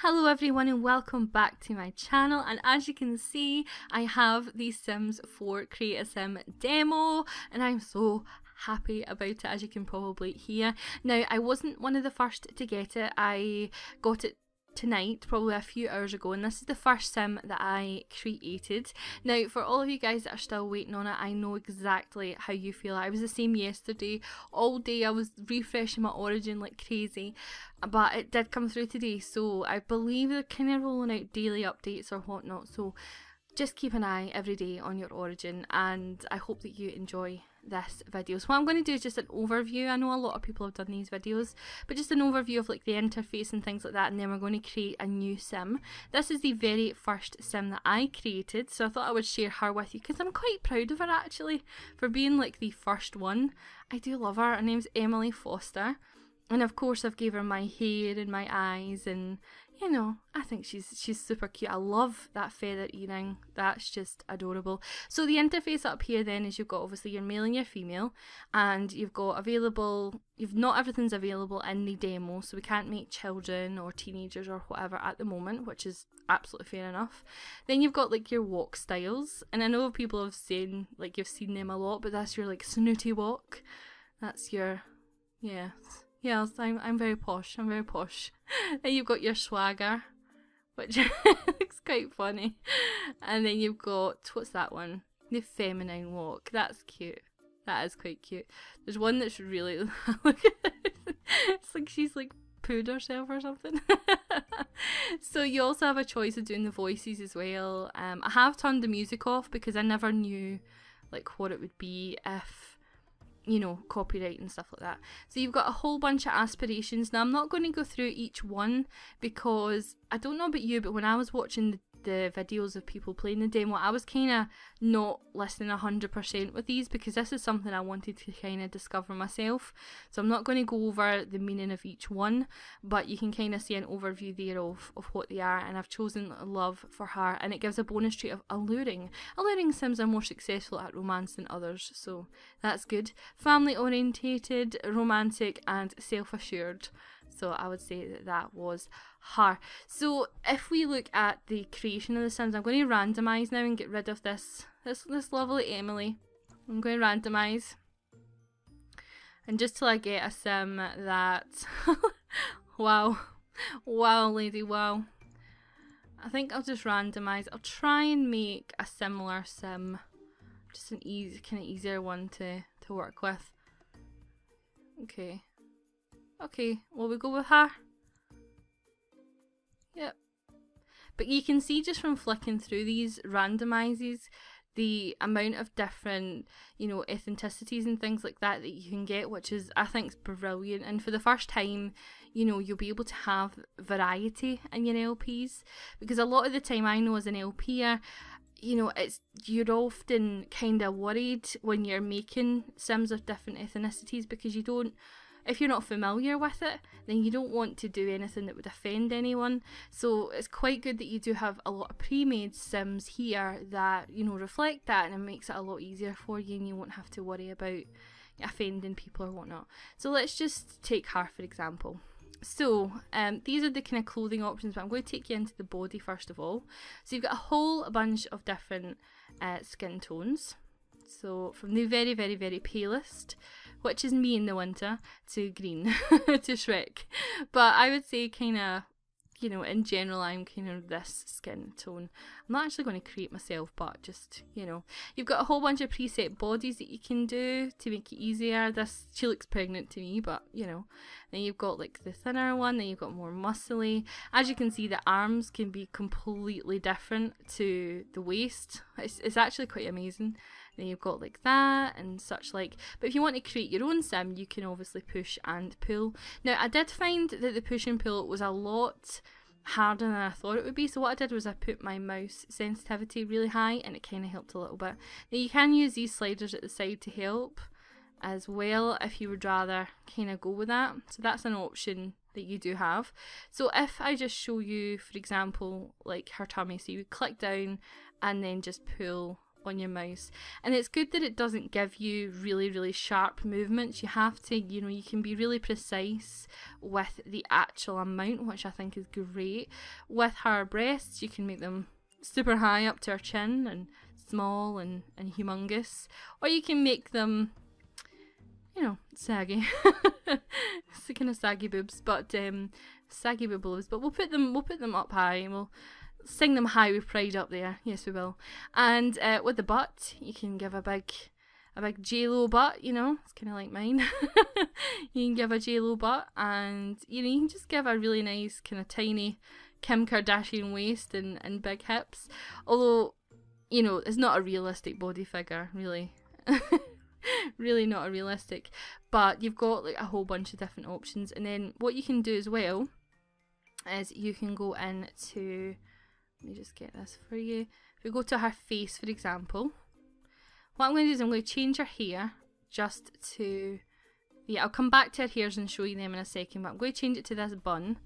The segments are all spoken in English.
Hello everyone and welcome back to my channel, and as you can see I have the Sims 4 Create a Sim demo and I'm so happy about it, as you can probably hear. Now, I wasn't one of the first to get it. I got it tonight, probably a few hours ago, and this is the first sim that I created. Now, for all of you guys that are still waiting on it, I know exactly how you feel. I was the same yesterday. All day I was refreshing my Origin like crazy, but it did come through today, so I believe they're kind of rolling out daily updates or whatnot, so just keep an eye every day on your Origin, and I hope that you enjoy this video. So what I'm going to do is just an overview. I know a lot of people have done these videos, but just an overview of like the interface and things like that, and then we're going to create a new sim. This is the very first sim that I created, so I thought I would share her with you because I'm quite proud of her actually for being like the first one. I do love her. Her name's Emily Foster, and of course I've gave her my hair and my eyes, and you know, I think she's super cute. I love that feather earring. That's just adorable. So the interface up here then is you've got obviously your male and your female, and you've got available, not everything's available in the demo, so we can't make children or teenagers or whatever at the moment, which is absolutely fair enough. Then you've got like your walk styles, and I know people have seen, like you've seen them a lot, but that's your like snooty walk. That's your, yeah. Yes, I'm very posh. I'm very posh. Then you've got your swagger, which looks quite funny. And then you've got, what's that one? The feminine walk. That's cute. That is quite cute. There's one that's really, look at it. It's like she's like pooed herself or something. So you also have a choice of doing the voices as well. I have turned the music off because I never knew like what it would be if, you know, copyright and stuff like that. So you've got a whole bunch of aspirations. Now I'm not going to go through each one because I don't know about you, but when I was watching the videos of people playing the demo, I was kind of not listening 100% with these because this is something I wanted to kind of discover myself. So I'm not going to go over the meaning of each one, but you can kind of see an overview there of what they are, and I've chosen love for her, and it gives a bonus trait of alluring. Alluring Sims are more successful at romance than others, so that's good. Family orientated, romantic, and self-assured. So I would say that that was her. So if we look at the creation of the Sims, I'm going to randomise now and get rid of this lovely Emily. I'm going to randomise. And just till I get a sim that... wow. Wow, lady, wow. I think I'll just randomise. I'll try and make a similar sim. Just an easy, kind of easier one to work with. Okay. Okay, well, we go with her. Yep. But you can see just from flicking through these randomizes the amount of different, you know, ethnicities and things like that that you can get, which is, I think, is brilliant. And for the first time, you know, you'll be able to have variety in your LPs, because a lot of the time I know as an LPer, you know, you're often kind of worried when you're making Sims of different ethnicities because you don't, if you're not familiar with it, then you don't want to do anything that would offend anyone. So it's quite good that you do have a lot of pre-made Sims here that, you know, reflect that, and it makes it a lot easier for you, and you won't have to worry about offending people or whatnot. So let's just take her for example. So these are the kind of clothing options, but I'm going to take you into the body first of all. So you've got a whole bunch of different skin tones. So from the very, very, very palest, which is me in the winter, to green, to Shrek. But I would say kind of, you know, in general, I'm kind of this skin tone. I'm not actually going to create myself, but just, you know. You've got a whole bunch of preset bodies that you can do to make it easier. This, she looks pregnant to me, but, you know. Then you've got like the thinner one, then you've got more muscly. As you can see, the arms can be completely different to the waist. It's actually quite amazing. Then you've got like that and such like. But if you want to create your own sim, you can obviously push and pull. Now, I did find that the push and pull was a lot harder than I thought it would be. So what I did was I put my mouse sensitivity really high, and it kind of helped a little bit. Now, you can use these sliders at the side to help as well if you would rather kind of go with that. So that's an option that you do have. So if I just show you, for example, like her tummy, so you would click down and then just pull on your mouse. And it's good that it doesn't give you really sharp movements. You have to, you know, you can be really precise with the actual amount, which I think is great. With her breasts, you can make them super high up to her chin and small and humongous, or you can make them, you know, saggy. It's the kind of saggy boobs, but saggy boobs. But we'll put them up high, and we'll sing them high with pride up there. Yes, we will. And with the butt, you can give a big J-Lo butt. You know, it's kind of like mine. You can give a J-Lo butt, and you know, you can just give a really nice kind of tiny Kim Kardashian waist and big hips. Although, you know, it's not a realistic body figure, really. Really not a realistic, but you've got like a whole bunch of different options. And then what you can do as well is you can go into, let me just get this for you. If we go to her face, for example, what I'm going to do is I'm going to change her hair just to, yeah, I'll come back to her hairs and show you them in a second, but I'm going to change it to this bun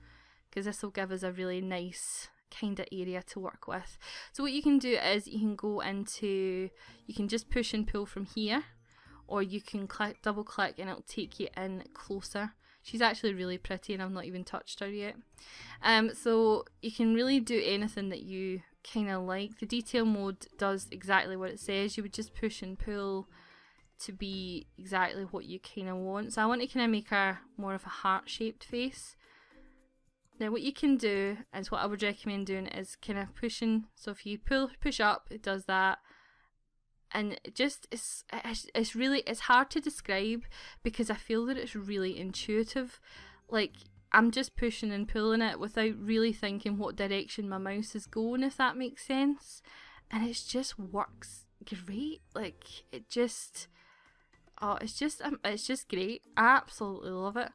because this will give us a really nice kind of area to work with. So what you can do is you can go into, you can just push and pull from here, or you can double click and it'll take you in closer. She's actually really pretty and I've not even touched her yet. So you can really do anything that you kind of like. The detail mode does exactly what it says. You would just push and pull to be exactly what you kind of want. So I want to kind of make her more of a heart-shaped face. Now what you can do is, what I would recommend doing is kind of pushing. So if you push up, it does that. And it just, it's really, it's hard to describe because I feel that it's really intuitive. Like, I'm just pushing and pulling it without really thinking what direction my mouse is going, if that makes sense. And it just works great. Like, it just, oh, it's just great. I absolutely love it.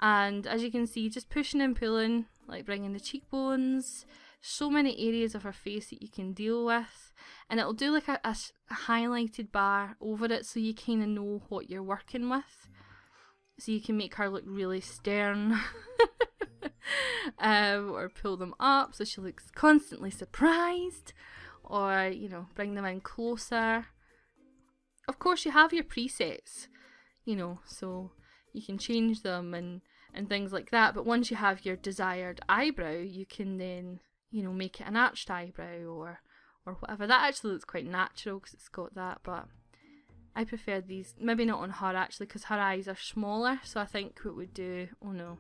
And as you can see, just pushing and pulling, like bringing the cheekbones, so many areas of her face that you can deal with, and it'll do like a highlighted bar over it so you kind of know what you're working with. So you can make her look really stern or pull them up so she looks constantly surprised, or, you know, bring them in closer. Of course you have your presets, you know, so you can change them and things like that, but once you have your desired eyebrow, you can then, you know, make it an arched eyebrow or whatever. That actually looks quite natural because it's got that, but I prefer these, maybe not on her actually, because her eyes are smaller. So I think what we'd do, oh no,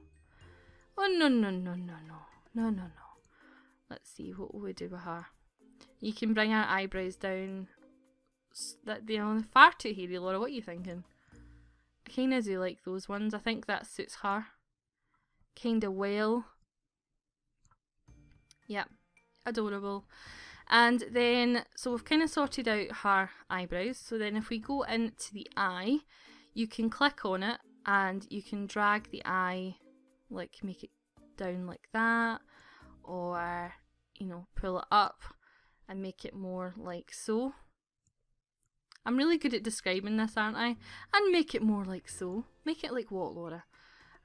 let's see, what will we do with her? You can bring her eyebrows down, that they are far too hairy. Laura, what are you thinking? I kind of do like those ones. I think that suits her kind of well. Yeah, adorable. And then, so we've kind of sorted out her eyebrows. So then if we go into the eye, you can click on it and you can drag the eye, like make it down like that, or, you know, pull it up and make it more like so. I'm really good at describing this, aren't I? And make it more like so. Make it like what, Laura?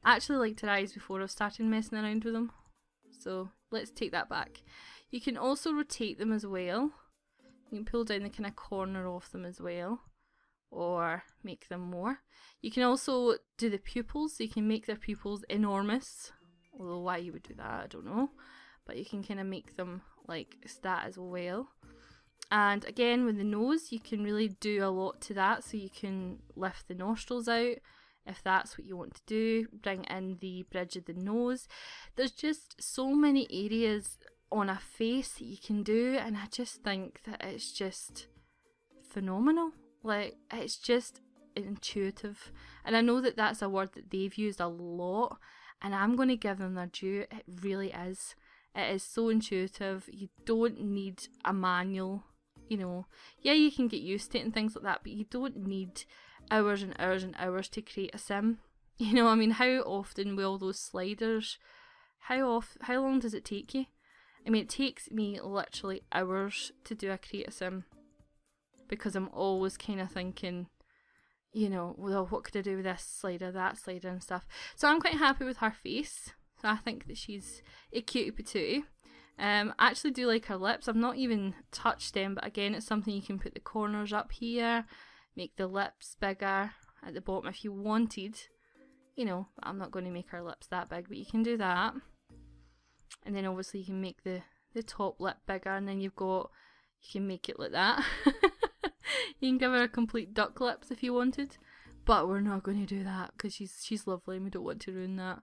I actually liked her eyes before I started messing around with them. So let's take that back. You can also rotate them as well. You can pull down the kind of corner of them as well, or make them more. You can also do the pupils, so you can make their pupils enormous. Although why you would do that, I don't know. But you can kind of make them like that as well. And again, with the nose, you can really do a lot to that. So you can lift the nostrils out if that's what you want to do. Bring in the bridge of the nose. There's just so many areas on a face that you can do, and I just think that it's just phenomenal. Like, it's just intuitive. And I know that that's a word that they've used a lot, and I'm going to give them their due. It really is. It is so intuitive. You don't need a manual. You know, yeah, you can get used to it and things like that, but you don't need hours and hours and hours to create a sim. You know, I mean, how often will those sliders, how long does it take you? I mean, it takes me literally hours to do a create a sim, because I'm always kind of thinking, you know, well, what could I do with this slider, that slider and stuff. So I'm quite happy with her face. So I think that she's a cutie patootie. I actually do like her lips. I've not even touched them, but again, it's something you can put the corners up here, make the lips bigger at the bottom if you wanted. You know, I'm not going to make her lips that big, but you can do that. And then obviously you can make the top lip bigger, and then you can make it like that. You can give her a complete duck lips if you wanted, but we're not going to do that because she's lovely and we don't want to ruin that.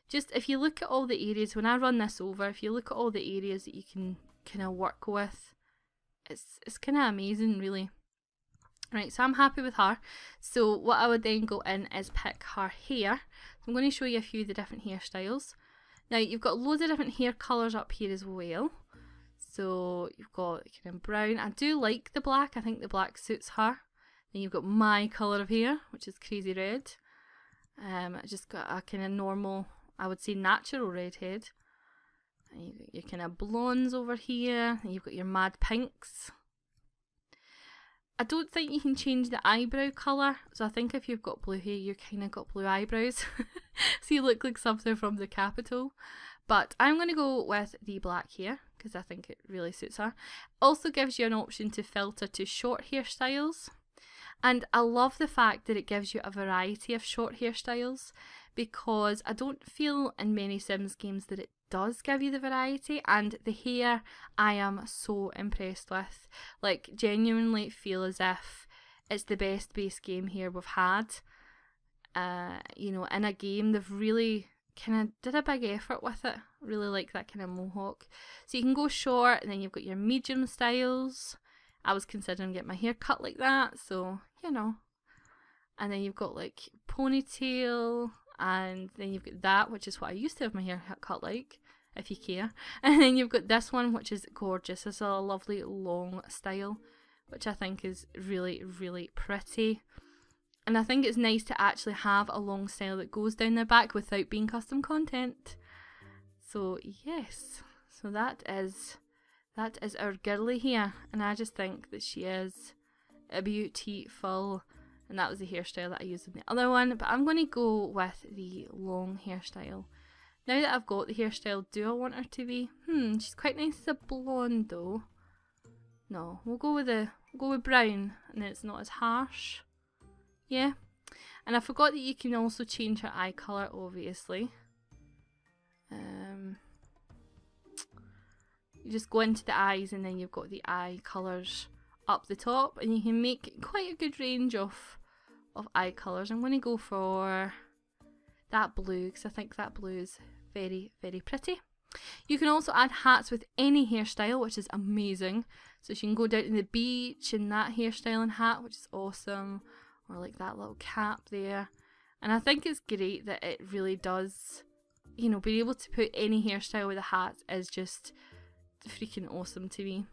Just if you look at all the areas, when I run this over, if you look at all the areas that you can kind of work with, it's kind of amazing, really. Right, so I'm happy with her. So what I would then go in is pick her hair. So I'm going to show you a few of the different hairstyles. Now you've got loads of different hair colours up here as well. So you've got kind of brown. I do like the black. I think the black suits her. Then you've got my colour of hair, which is crazy red. I just got a kind of normal, I would say natural redhead. And you've got your kind of blondes over here. And you've got your mad pinks. I don't think you can change the eyebrow colour, so I think if you've got blue hair, you've kind of got blue eyebrows. So you look like something from the Capitol. But I'm going to go with the black hair, because I think it really suits her. Also gives you an option to filter to short hairstyles. And I love the fact that it gives you a variety of short hairstyles, because I don't feel in many Sims games that it does give you the variety, and the hair I am so impressed with. Like, genuinely feel as if it's the best base game hair we've had. You know, in a game they've really kind of did a big effort with it. Really like that kind of mohawk. So you can go short, and then you've got your medium styles. I was considering getting my hair cut like that, so you know. And then you've got like ponytail, and then you've got that, which is what I used to have my hair cut like, if you care. And then you've got this one, which is gorgeous. It's a lovely long style, which I think is really, really pretty. And I think it's nice to actually have a long style that goes down their back without being custom content. So yes, so that is our girly here, and I just think that she is a beautiful. And that was the hairstyle that I used in the other one, but I'm going to go with the long hairstyle. Now that I've got the hairstyle, do I want her to be? She's quite nice as a blonde though. No, we'll go with brown, and then it's not as harsh. Yeah, and I forgot that you can also change her eye colour, obviously. You just go into the eyes, and then you've got the eye colours up the top, and you can make quite a good range of eye colours. I'm going to go for that blue, because I think that blue is very, very pretty. You can also add hats with any hairstyle, which is amazing. So you can go down to the beach in that hairstyle and hat, which is awesome. Or like that little cap there. And I think it's great that it really does, you know, being able to put any hairstyle with a hat is just freaking awesome to me.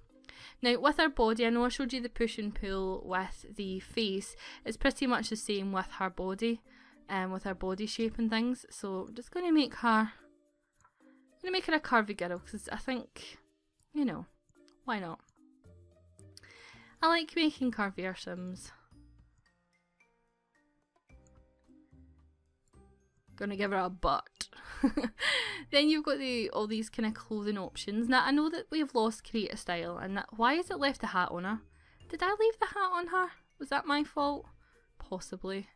Now with her body, I know I showed you the push and pull with the face. It's pretty much the same with her body, with her body shape and things. So I'm just going to make her, a curvy girl, because I think, you know, why not? I like making curvier Sims. Gonna give her a butt. Then you've got all these kind of clothing options. Now I know that we've lost create a style, and why is it left a hat on her? Did I leave the hat on her? Was that my fault? Possibly.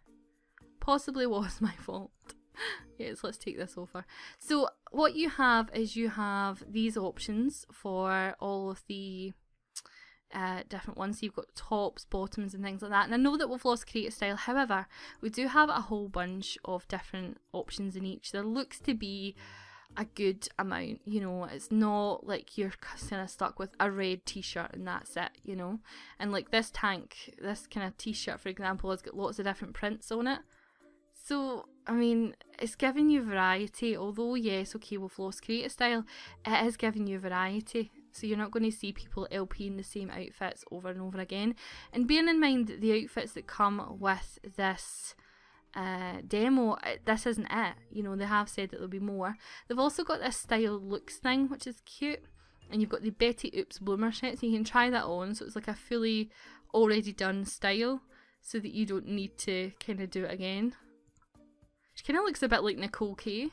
Possibly was my fault. Yes, let's take this over. So what you have is you have these options for all of the different ones. So you've got tops, bottoms and things like that, and I know that we've lost create a style, however we do have a whole bunch of different options in each. There looks to be a good amount, you know. It's not like you're kind of stuck with a red t-shirt and that's it, you know. And like this tank, this kind of t-shirt for example, has got lots of different prints on it. So I mean, it's giving you variety, although yes, okay, we've lost create a style, it is giving you variety. So you're not going to see people LPing the same outfits over and over again. And bearing in mind that the outfits that come with this demo, this isn't it. You know, they have said that there'll be more. They've also got this style looks thing, which is cute. And you've got the Betty Oops bloomer set, so you can try that on. So it's like a fully already done style, so that you don't need to kind of do it again. She kind of looks a bit like Nicole K.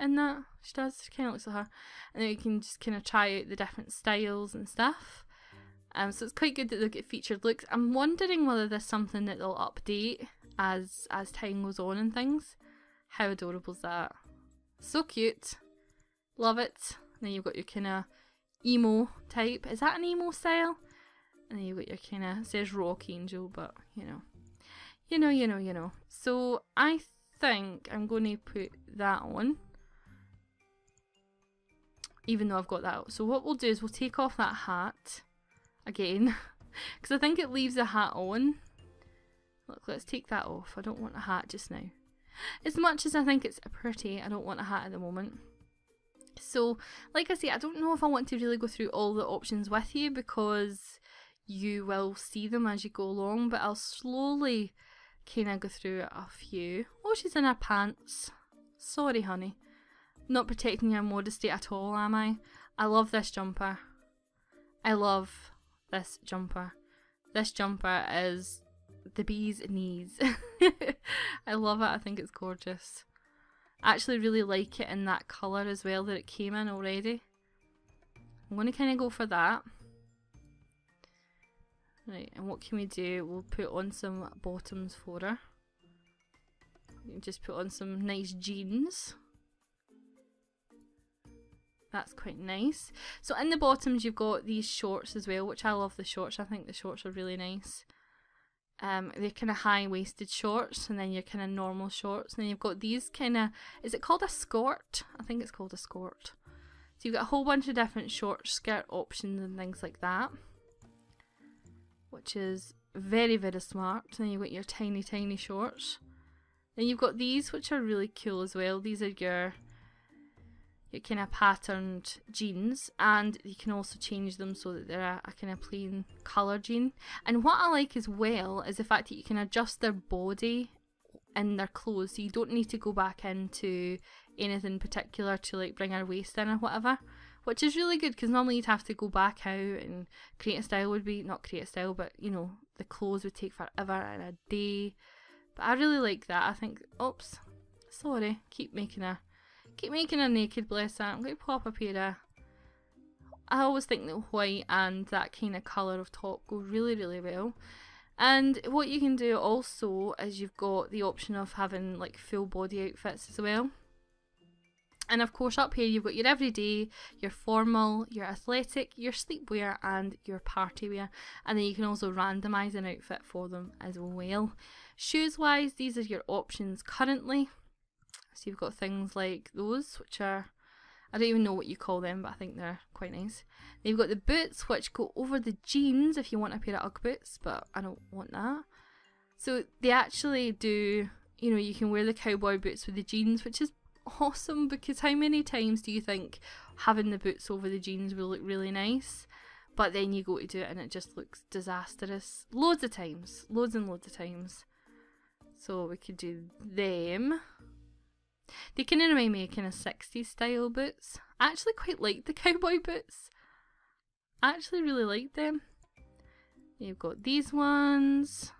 in that. She does. She kind of looks like her. And then you can just kind of try out the different styles and stuff. So it's quite good that they'll get featured looks. I'm wondering whether there's something that they'll update as time goes on and things. How adorable is that? So cute. Love it. And then you've got your kind of emo type. Is that an emo style? And then you've got your kind of, it says rock angel, but you know. You know. So I think I'm going to put that on. Even though I've got that out. So what we'll do is we'll take off that hat. Again. Because I think it leaves the hat on. Look, let's take that off. I don't want a hat just now. As much as I think it's pretty, I don't want a hat at the moment. So, like I say, I don't know if I want to really go through all the options with you because you will see them as you go along, but I'll slowly kind of go through a few. Oh, she's in her pants. Sorry, honey. Not protecting your modesty at all, am I? I love this jumper. I love this jumper. This jumper is the bee's knees. I love it. I think it's gorgeous. I actually really like it in that colour as well that it came in already. I'm going to kind of go for that. Right, and what can we do? We'll put on some bottoms for her. We can just put on some nice jeans. That's quite nice. So in the bottoms you've got these shorts as well, which I love the shorts. I think the shorts are really nice. They're kind of high-waisted shorts, and then your kind of normal shorts. And then you've got these kind of, is it called a skirt? I think it's called a skirt. So you've got a whole bunch of different short skirt options and things like that, which is very, very smart. And then you've got your tiny, tiny shorts. Then you've got these, which are really cool as well. These are your kind of patterned jeans, and you can also change them so that they're a kind of plain colour jean. And what I like as well is the fact that you can adjust their body in their clothes, so you don't need to go back into anything particular to like bring our waist in or whatever, which is really good because normally you'd have to go back out and create a style would be, not create a style, but you know, the clothes would take forever and a day. But I really like that. I think, oops, sorry, keep making her naked, bless her. I'm going to pop a pair of, I always think that white and that kind of colour of top go really, really well. And what you can do also is you've got the option of having like full body outfits as well. And of course up here you've got your everyday, your formal, your athletic, your sleepwear and your party wear. And then you can also randomise an outfit for them as well. Shoes wise, these are your options currently. So you've got things like those, which are, I don't even know what you call them, but I think they're quite nice. Then you've got the boots, which go over the jeans if you want a pair of Ugg boots, but I don't want that. So they actually do, you know, you can wear the cowboy boots with the jeans, which is awesome because how many times do you think having the boots over the jeans will look really nice? But then you go to do it and it just looks disastrous. Loads of times. Loads and loads of times. So we could do them. They kind of remind me of kind of 60s style boots. I actually quite like the cowboy boots. I actually really like them. You've got these ones.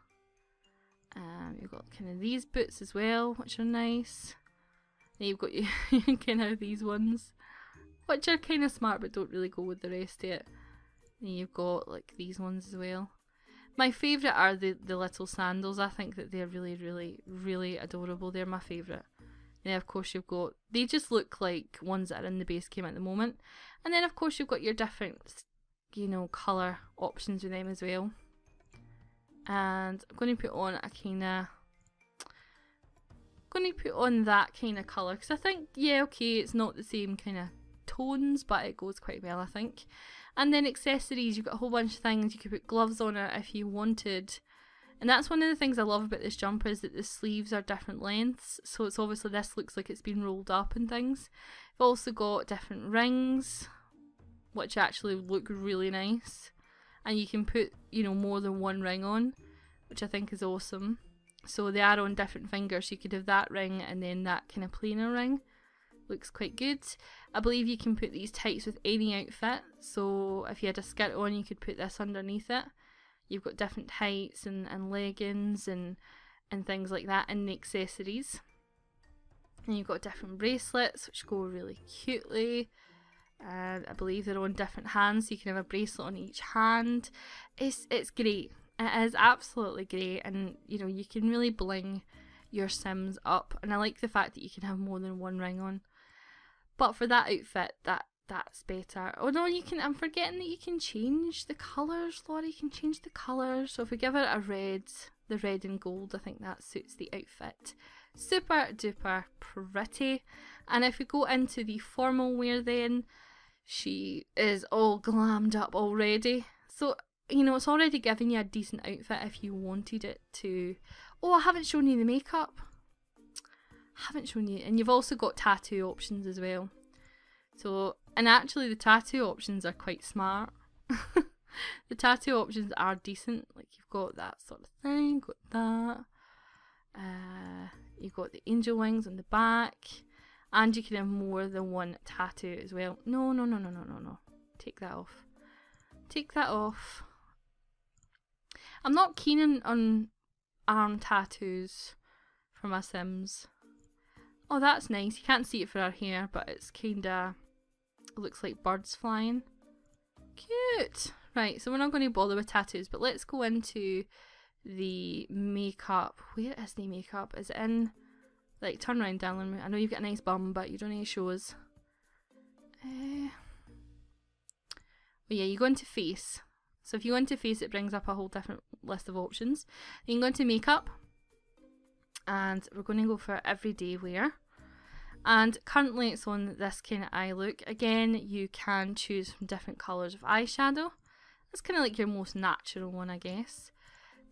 You've got kind of these boots as well, which are nice. Then you've got your kind of these ones, which are kind of smart but don't really go with the rest of it. Then you've got like these ones as well. My favourite are the little sandals. I think that they're really, really, really adorable. They're my favourite. Then of course you've got, they just look like ones that are in the base game at the moment. And then of course you've got your different, you know, colour options with them as well. And I'm going to put on a kind of, that kind of colour because I think, yeah, okay, it's not the same kind of tones, but it goes quite well, I think. And then accessories, you've got a whole bunch of things. You could put gloves on it if you wanted. And that's one of the things I love about this jumper is that the sleeves are different lengths. So it's obviously, this looks like it's been rolled up and things. You've also got different rings, which actually look really nice. And you can put, you know, more than one ring on, which I think is awesome. So they are on different fingers. You could have that ring and then that kind of plainer ring. Looks quite good. I believe you can put these tights with any outfit. So if you had a skirt on, you could put this underneath it. You've got different tights and leggings and things like that, and the accessories. And you've got different bracelets which go really cutely. I believe they're on different hands, so you can have a bracelet on each hand. It's great. It is absolutely great, and you know, you can really bling your Sims up, and I like the fact that you can have more than one ring on. But for that outfit, that's better. Oh no, you can, I'm forgetting that you can change the colours, Laura. You can change the colours. So if we give it a red, the red and gold, I think that suits the outfit. Super duper pretty. And if we go into the formal wear then, she is all glammed up already. So, you know, it's already giving you a decent outfit if you wanted it to. Oh, I haven't shown you the makeup. Haven't shown you. And you've also got tattoo options as well. So, and actually the tattoo options are quite smart. The tattoo options are decent. Like you've got that sort of thing, got that. You've got the angel wings on the back. And you can have more than one tattoo as well. No. Take that off. Take that off. I'm not keen on arm tattoos for my Sims. Oh, that's nice. You can't see it for our hair, but it's kinda, it looks like birds flying. Cute! Right, so we're not going to bother with tattoos, but let's go into the makeup. Where is the makeup? Is it in, like, turn around, Dylan. I know you've got a nice bum, but you don't need to show us. Oh yeah, you go into face. So if you go into face, it brings up a whole different list of options. You can go into makeup, and we're going to go for everyday wear. And currently it's on this kind of eye look. Again, you can choose from different colours of eyeshadow. That's kind of like your most natural one, I guess.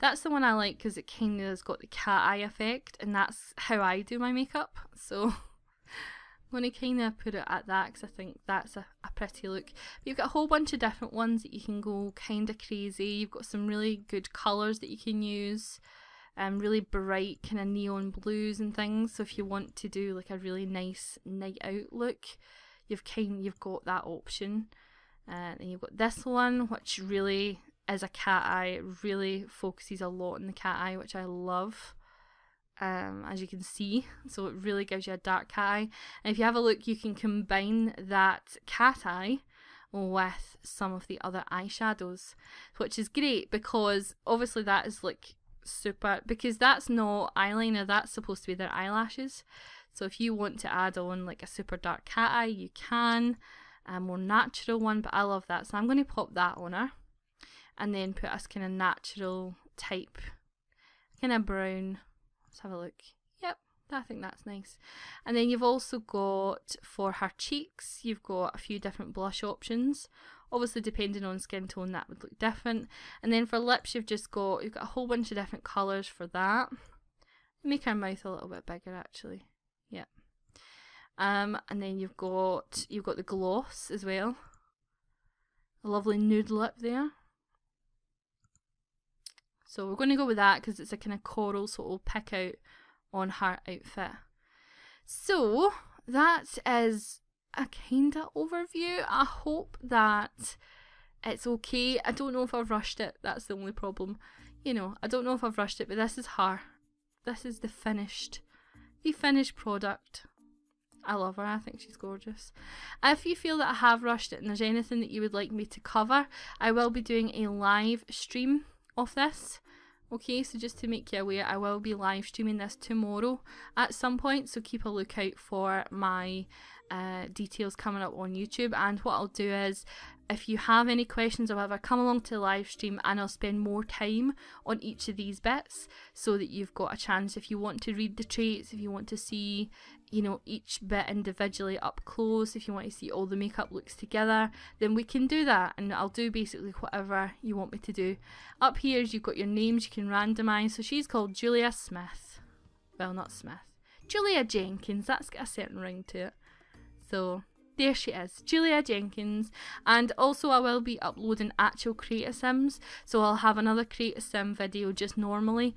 That's the one I like because it kind of has got the cat eye effect, and that's how I do my makeup. So I'm going to kind of put it at that because I think that's a pretty look. But you've got a whole bunch of different ones that you can go kind of crazy. You've got some really good colours that you can use. Really bright kind of neon blues and things. So if you want to do like a really nice night out look, you've got that option. And you've got this one, which really is a cat eye. It really focuses a lot on the cat eye, which I love. As you can see, so it really gives you a dark cat eye. And if you have a look, you can combine that cat eye with some of the other eyeshadows, which is great because obviously that is like super, because that's not eyeliner, that's supposed to be their eyelashes. So if you want to add on like a super dark cat eye, you can, a more natural one, but I love that, so I'm going to pop that on her and then put us kind of natural type, kind of brown. Let's have a look. Yep, I think that's nice. And then you've also got, for her cheeks, you've got a few different blush options. Obviously, depending on skin tone, that would look different. And then for lips, you've got a whole bunch of different colours for that. Make her mouth a little bit bigger, actually. Yeah. And then you've got the gloss as well. A lovely nude lip there. So we're going to go with that because it's a kind of coral, so it will pick out on her outfit. So that is a kind of overview. I hope that it's okay. I don't know if I've rushed it. That's the only problem. You know, I don't know if I've rushed it, but this is her. This is the finished product. I love her. I think she's gorgeous. If you feel that I have rushed it and there's anything that you would like me to cover, I will be doing a live stream of this. Okay, so just to make you aware, I will be live streaming this tomorrow at some point, so keep a lookout for my details coming up on YouTube. And what I'll do is, if you have any questions or whatever, come along to the live stream and I'll spend more time on each of these bits so that you've got a chance. If you want to read the traits, if you want to see, you know, each bit individually up close, if you want to see all the makeup looks together, then we can do that, and I'll do basically whatever you want me to do. Up here you've got your names, you can randomise. So she's called Julia Smith. Well, not Smith. Julia Jenkins, that's got a certain ring to it. So there she is, Julia Jenkins. And also I will be uploading actual Create a Sims, so I'll have another Create a Sim video just normally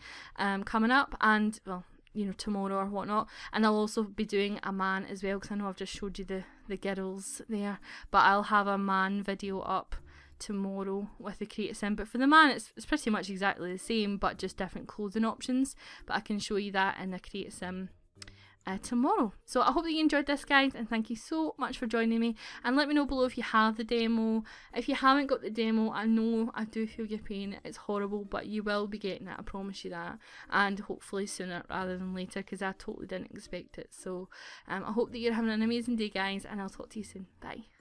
coming up, and well, you know, tomorrow or whatnot. And I'll also be doing a man as well, because I know I've just showed you the girls there, but I'll have a man video up tomorrow with the Create a Sim. But for the man, it's pretty much exactly the same, but just different clothing options. But I can show you that in the Create a Sim tomorrow. So I hope that you enjoyed this, guys, and thank you so much for joining me. And let me know below if you have the demo. If you haven't got the demo, I know I do feel your pain, it's horrible, but you will be getting it, I promise you that, and hopefully sooner rather than later, because I totally didn't expect it. So I hope that you're having an amazing day, guys, and I'll talk to you soon. Bye.